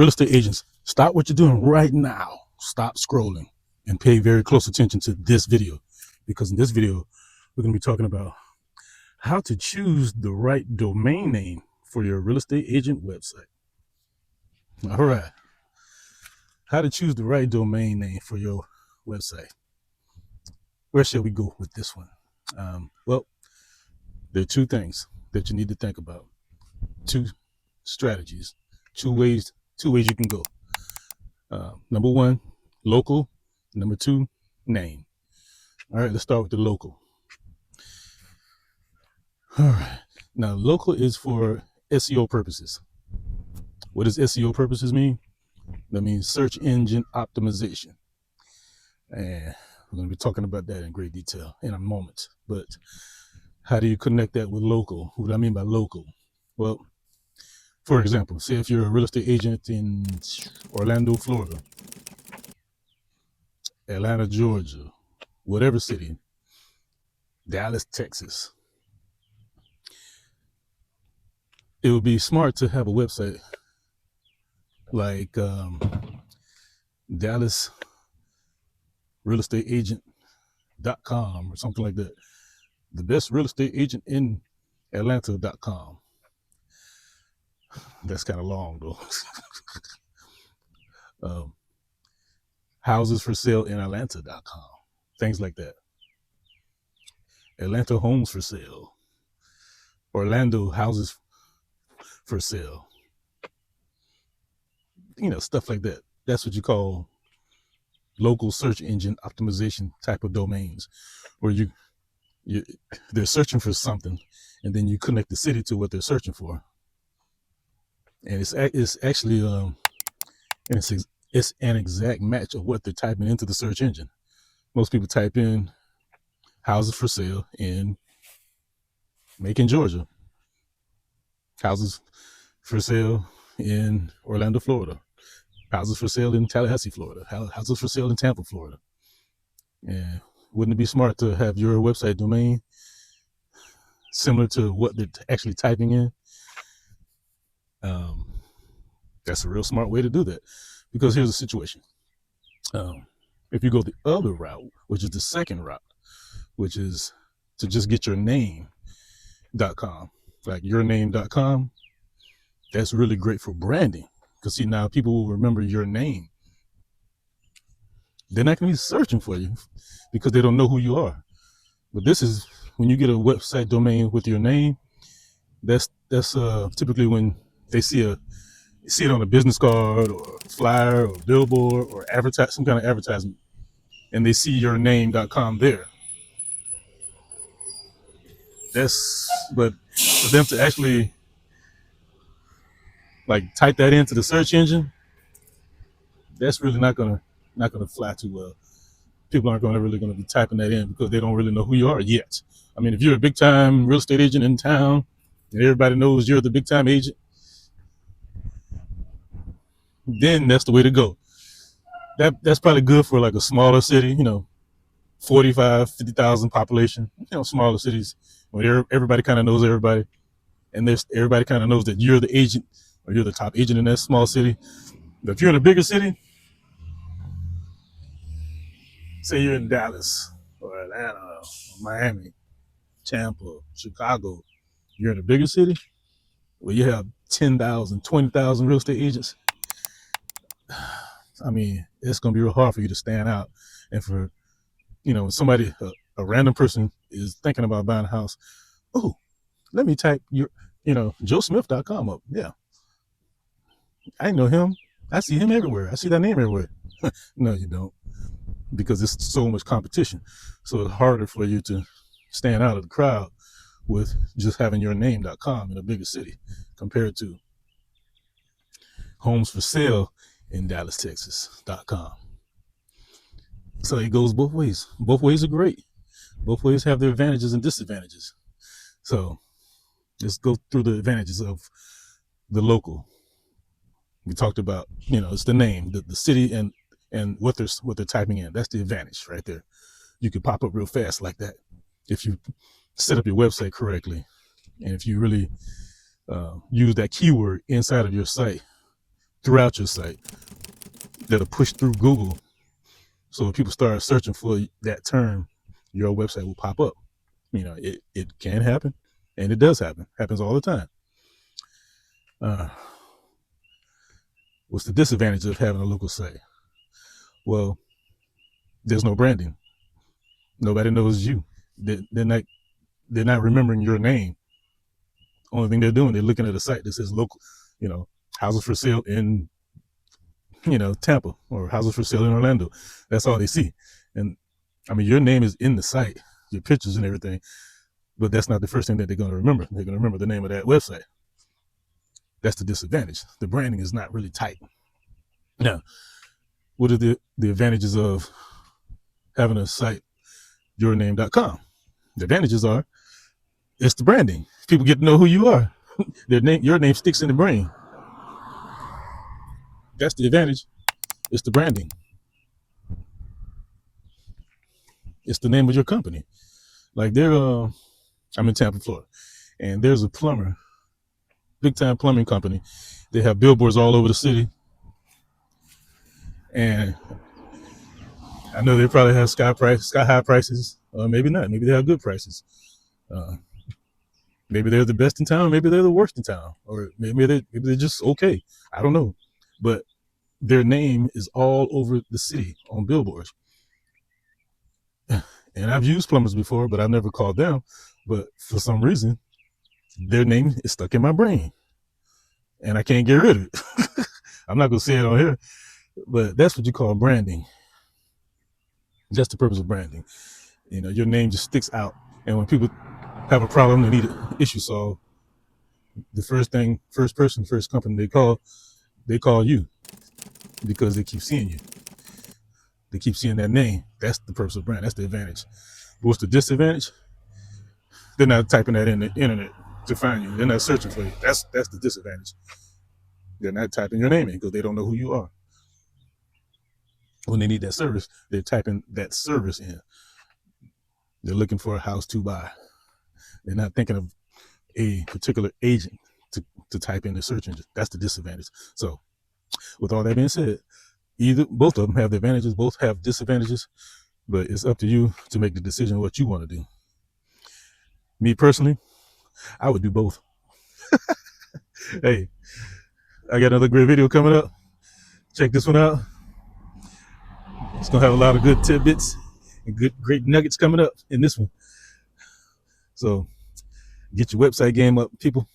Real estate agents, stop what you're doing right now. Stop scrolling and pay very close attention to this video, because in this video, we're going to be talking about how to choose the right domain name for your real estate agent website. All right. How to choose the right domain name for your website. Where shall we go with this one? Well, there are two things that you need to think about. Two strategies, two ways you can go. Number one, local. Number two, name. All right, let's start with the local. All right. Now, local is for SEO purposes. What does SEO purposes mean? That means search engine optimization. And we're going to be talking about that in great detail in a moment. But how do you connect that with local? What do I mean by local? Well, for example, say if you're a real estate agent in Orlando, Florida, Atlanta, Georgia, whatever city, Dallas, Texas, it would be smart to have a website like Dallas real estate agent.com or something like that. The best real estate agent in Atlanta.com. That's kind of long though. Houses for sale in Atlanta.com. Things like that. Atlanta homes for sale. Orlando houses for sale. Stuff like that. That's what you call local search engine optimization type of domains, where they're searching for something, and then you connect the city to what they're searching for. And it's actually it's an exact match of what they're typing into the search engine. Most people type in houses for sale in Macon, Georgia. Houses for sale in Orlando, Florida. Houses for sale in Tallahassee, Florida. Houses for sale in Tampa, Florida. And wouldn't it be smart to have your website domain similar to what they're actually typing in? That's a real smart way to do that, because here's the situation. If you go the other route, which is the second route, which is to just get your name.com, like yourname.com, that's really great for branding, because see, now people will remember your name. They're not going to be searching for you because they don't know who you are. But this is when you get a website domain with your name. That's typically when they see it on a business card or flyer or billboard or some kind of advertisement, and they see your name.com there. But for them to actually like type that into the search engine, that's really not gonna fly too well. People aren't really gonna be typing that in because they don't really know who you are yet. I mean, if you're a big time real estate agent in town and everybody knows you're the big time agent, then that's the way to go. That's probably good for like a smaller city, 45, 50,000 population, smaller cities where everybody kind of knows everybody, and everybody kind of knows that you're the agent or you're the top agent in that small city. But if you're in a bigger city, say you're in Dallas or Atlanta or Miami, Tampa, Chicago, you're in a bigger city where you have 10,000, 20,000 real estate agents. I mean, it's going to be real hard for you to stand out. And for, somebody, a random person is thinking about buying a house. Oh, let me type joesmith.com up. Yeah. I know him. I see him everywhere. I see that name everywhere. No, you don't, because there's so much competition. So it's harder for you to stand out of the crowd with just having your name.com in a bigger city compared to homes for sale in Dallas, Texas.com. So it goes both ways. Both ways are great. Both ways have their advantages and disadvantages. So let's go through the advantages of the local. We talked about, it's the name, the city, and what they're typing in. That's the advantage right there. You can pop up real fast like that if you set up your website correctly, and if you really use that keyword inside of your site throughout your site that'll push through Google. So when people start searching for that term, your website will pop up. You know, it can happen, and it does happen. Happens all the time. What's the disadvantage of having a local site? Well, there's no branding. Nobody knows you. They're not remembering your name. Only thing they're doing, they're looking at a site that says local, you know, houses for sale in, you know, Tampa, or houses for sale in Orlando. That's all they see. And I mean, your name is in the site, your pictures and everything, but that's not the first thing that they're going to remember. They're going to remember the name of that website. That's the disadvantage. The branding is not really tight. Now, what are the advantages of having a site, yourname.com? The advantages are, it's the branding. People get to know who you are. Your name sticks in the brain. That's the advantage. It's the branding. It's the name of your company. Like I'm in Tampa, Florida, and there's a plumber, big time plumbing company. They have billboards all over the city, and I know they probably have sky high prices, or maybe not. Maybe they have good prices. Maybe they're the best in town. Maybe they're the worst in town, or maybe they're just okay. I don't know, but their name is all over the city on billboards. And I've used plumbers before, but I've never called them. But for some reason, their name is stuck in my brain, and I can't get rid of it. I'm not gonna say it on here, but that's what you call branding. That's the purpose of branding. You know, your name just sticks out, and when people have a problem, they need an issue solved, the first company they call you, because they keep seeing you. They keep seeing that name. That's the purpose of brand. That's the advantage. But what's the disadvantage? They're not typing that in the internet to find you. They're not searching for you. That's the disadvantage. They're not typing your name in because they don't know who you are. When they need that service, they're typing that service in. They're looking for a house to buy. They're not thinking of a particular agent to type in the search engine. That's the disadvantage. So with all that being said, both of them have the advantages, both have disadvantages, but it's up to you to make the decision what you want to do. Me personally, I would do both. Hey, I got another great video coming up. Check this one out. It's gonna have a lot of good tidbits and great nuggets coming up in this one. So get your website game up, people.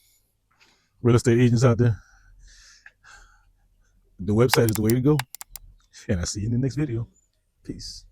Real estate agents out there. The website is the way to go. And I'll see you in the next video. Peace.